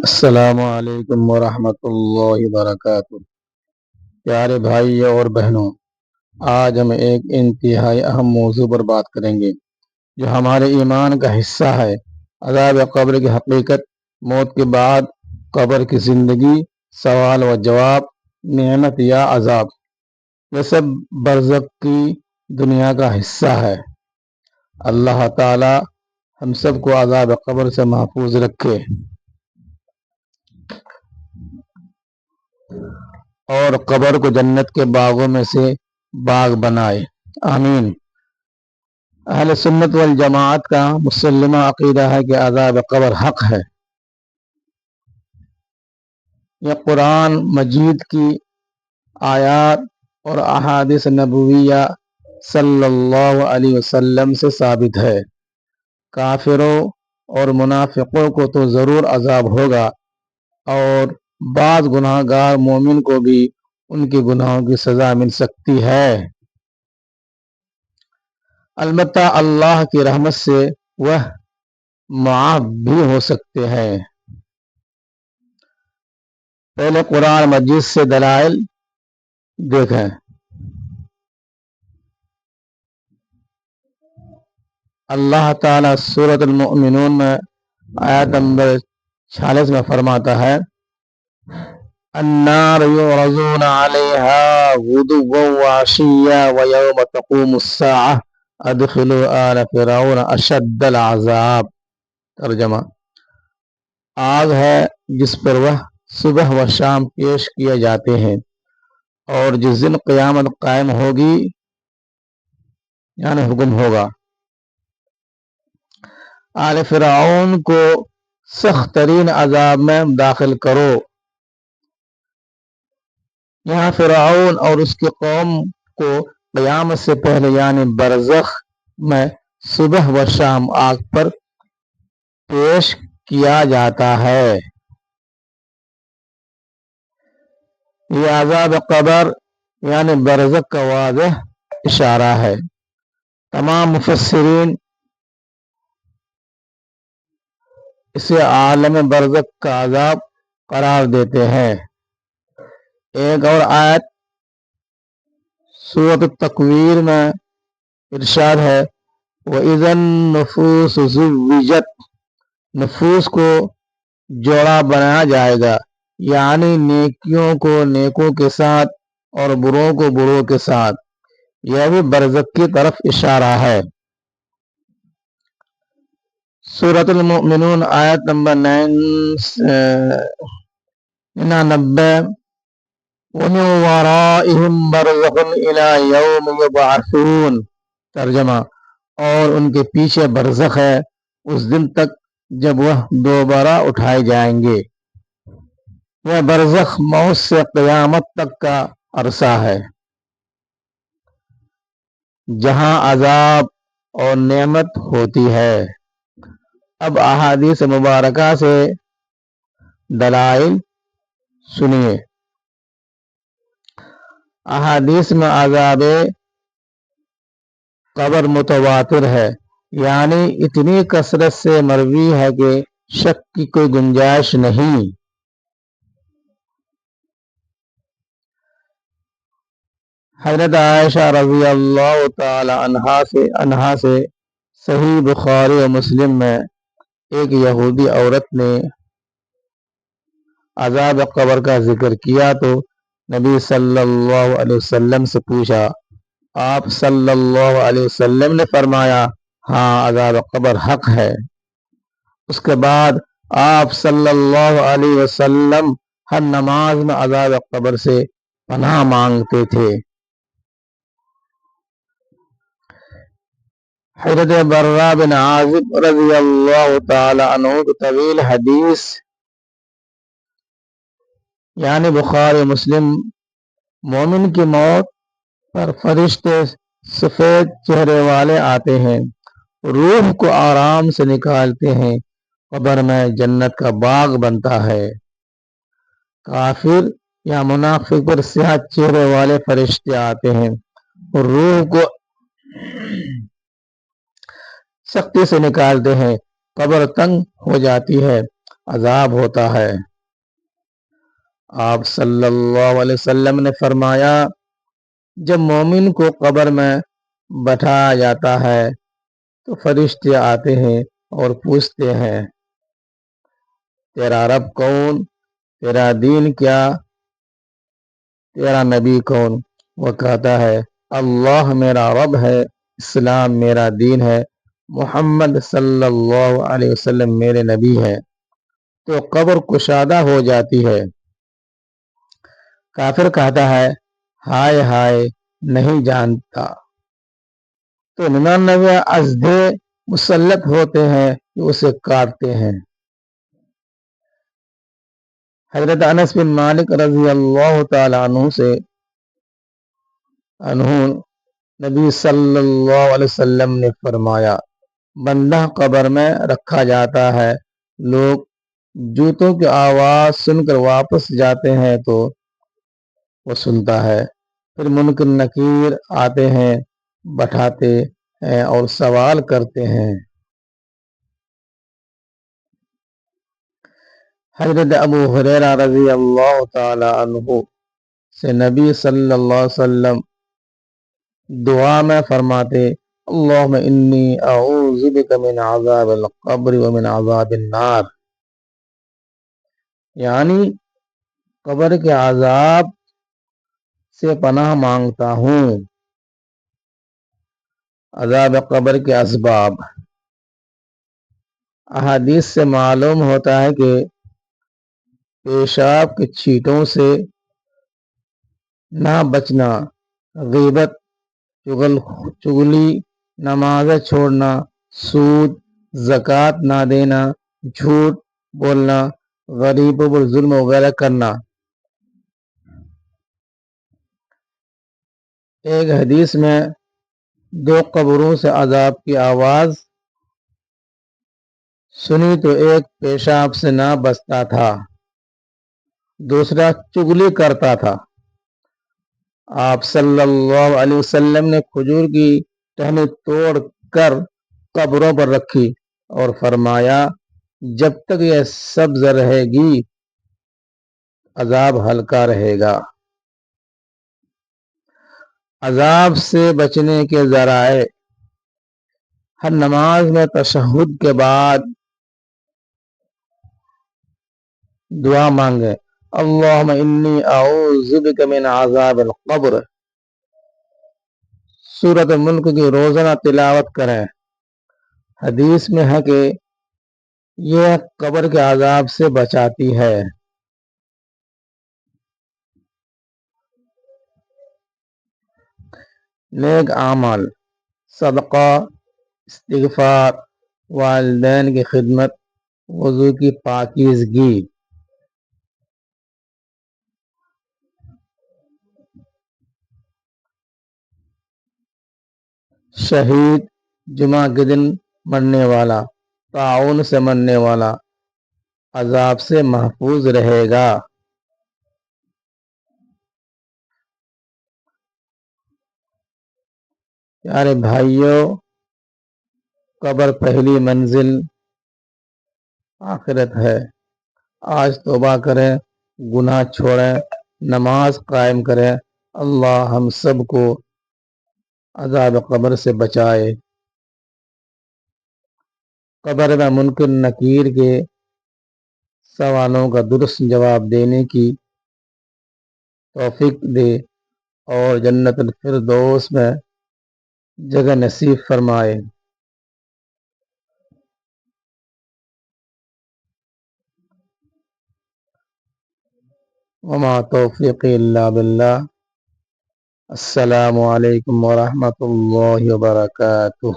السلام علیکم ورحمۃ اللہ وبرکاتہ۔ پیارے بھائی اور بہنوں، آج ہم ایک انتہائی اہم موضوع پر بات کریں گے جو ہمارے ایمان کا حصہ ہے۔ عذاب قبر کی حقیقت، موت کے بعد قبر کی زندگی، سوال و جواب، نعمت یا عذاب، یہ سب برزخ کی دنیا کا حصہ ہے۔ اللہ تعالی ہم سب کو عذاب قبر سے محفوظ رکھے اور قبر کو جنت کے باغوں میں سے باغ بنائے، آمین۔ اہل سنت والجماعت کا مسلمہ عقیدہ ہے کہ عذاب قبر حق ہے۔ یہ قرآن مجید کی آیات اور احادیث نبویہ صلی اللہ علیہ وسلم سے ثابت ہے۔ کافروں اور منافقوں کو تو ضرور عذاب ہوگا، اور بعض گناہ گار مومن کو بھی ان کے گناہوں کی سزا مل سکتی ہے، البتہ اللہ کی رحمت سے وہ معاف بھی ہو سکتے ہیں۔ پہلے قرآن مجید سے دلائل دیکھیں۔ اللہ تعالیٰ سورۃ المؤمنون میں آیت نمبر 46 میں فرماتا ہے، النار یعرضون علیہا غدوا وعشیا ویوم تقوم الساعة ادخلوا آل فرعون اشد العذاب۔ ترجمہ، آگ ہے جس پر وہ صبح و شام پیش کیے جاتے ہیں، اور جس دن قیامت قائم ہوگی یعنی حکم ہوگا، آل فرعون کو سخت ترین عذاب میں داخل کرو۔ یہاں فرعون اور اس کی قوم کو قیامت سے پہلے یعنی برزخ میں صبح و شام آگ پر پیش کیا جاتا ہے۔ یہ عذاب قبر یعنی برزخ کا واضح اشارہ ہے۔ تمام مفسرین اسے عالم برزخ کا عذاب قرار دیتے ہیں۔ ایک اور آیت سورۃ التکویر میں ارشاد ہے، وَإِذَا النُّفُوسُ زُوِّجَتْ، نفوس کو جوڑا بنایا جائے گا، یعنی نیکیوں کو نیکوں کے ساتھ اور بروں کو بروں کے ساتھ۔ یہ بھی برزخ کی طرف اشارہ ہے۔ سورۃ المؤمنون آیت نمبر 99، وَمِن وَرَائِهِمْ بَرْزَخٌ إِلَى يَوْمِ يُبْعَثُونَ۔ ترجمہ، اور ان کے پیچھے برزخ ہے اس دن تک جب وہ دوبارہ اٹھائے جائیں گے۔ یہ برزخ موت سے قیامت تک کا عرصہ ہے، جہاں عذاب اور نعمت ہوتی ہے۔ اب احادیث مبارکہ سے دلائل سنیے۔ احادیث میں عذاب قبر متواتر ہے، یعنی اتنی کثرت سے مروی ہے کہ شک کی کوئی گنجائش نہیں۔ حضرت عائشہ رضی اللہ تعالی عنہا سے صحیح بخاری و مسلم میں ایک یہودی عورت نے عذاب قبر کا ذکر کیا تو نبی صلی اللہ علیہ وسلم سے پوچھا۔ آپ صلی اللہ علیہ وسلم نے فرمایا، ہاں، عذاب قبر حق ہے۔ اس کے بعد آپ صلی اللہ علیہ وسلم ہر نماز میں عذاب قبر سے پناہ مانگتے تھے۔ حضرت برہ بن عازب رضی اللہ تعالی عنہ کی طویل حدیث یعنی بخاری مسلم، مومن کی موت پر فرشتے سفید چہرے والے آتے ہیں، روح کو آرام سے نکالتے ہیں، قبر میں جنت کا باغ بنتا ہے۔ کافر یا منافق پر سیاہ چہرے والے فرشتے آتے ہیں اور روح کو سختی سے نکالتے ہیں، قبر تنگ ہو جاتی ہے، عذاب ہوتا ہے۔ آپ صلی اللہ علیہ وسلم نے فرمایا جب مومن کو قبر میں بٹھایا جاتا ہے تو فرشتے آتے ہیں اور پوچھتے ہیں تیرا رب کون، تیرا دین کیا، تیرا نبی کون؟ وہ کہتا ہے اللہ میرا رب ہے، اسلام میرا دین ہے، محمد صلی اللہ علیہ وسلم میرے نبی ہیں۔ تو قبر کشادہ ہو جاتی ہے۔ کافر کہتا ہے ہائے ہائے نہیں جانتا، تو 99 اژدھے مسلط ہوتے ہیں کہ اسے کاٹتے ہیں۔ حضرت انس بن مالک رضی اللہ تعالی عنہ نبی صلی اللہ علیہ وسلم نے فرمایا بندہ قبر میں رکھا جاتا ہے، لوگ جوتوں کی آواز سن کر واپس جاتے ہیں تو وہ سنتا ہے، پھر منکر نکیر آتے ہیں، بٹھاتے ہیں اور سوال کرتے ہیں۔ حضرت ابو ہریرہ رضی اللہ تعالی عنہ سے نبی صلی اللہ علیہ وسلم دعا میں فرماتے اللہم انی اعوذ بک من عذاب القبر ومن عذاب النار، یعنی قبر کے عذاب سے پناہ مانگتا ہوں۔ عذاب قبر کے اسباب۔ احادیث سے معلوم ہوتا ہے کہ پیشاب کے چھینٹوں سے نہ بچنا، غیبت، چغلی، نماز چھوڑنا، سود، زکوٰۃ نہ دینا، جھوٹ بولنا، غریبوں پر ظلم وغیرہ کرنا۔ ایک حدیث میں 2 قبروں سے عذاب کی آواز سنی تو ایک پیشاب سے نہ بچتا تھا، دوسرا چغلی کرتا تھا۔ آپ صلی اللہ علیہ وسلم نے کھجور کی ٹہنی توڑ کر قبروں پر رکھی اور فرمایا جب تک یہ سبز رہے گی عذاب ہلکا رہے گا۔ عذاب سے بچنے کے ذرائع۔ ہر نماز میں تشہد کے بعد دعا مانگے اللہم انی اعوذ بک من عذاب القبر، سورۃ ملک کی روزانہ تلاوت کریں۔ حدیث میں ہے کہ یہ قبر کے عذاب سے بچاتی ہے۔ نیک اعمال، صدقہ، استغفار، والدین کی خدمت، وضو کی پاکیزگی۔ شہید، جمعہ کے دن مرنے والا، طاعون سے مرنے والا عذاب سے محفوظ رہے گا۔ پیارے بھائیوں، قبر پہلی منزل آخرت ہے۔ آج توبہ کریں، گناہ چھوڑیں، نماز قائم کریں۔ اللہ ہم سب کو عذاب قبر سے بچائے۔ قبر میں منکر نکیر کے سوالوں کا درست جواب دینے کی توفیق دے اور جنت الفردوس میں جگہ نصیب فرمائے۔ وما توفیقی الا باللہ۔ السلام علیکم ورحمۃ اللہ وبرکاتہ۔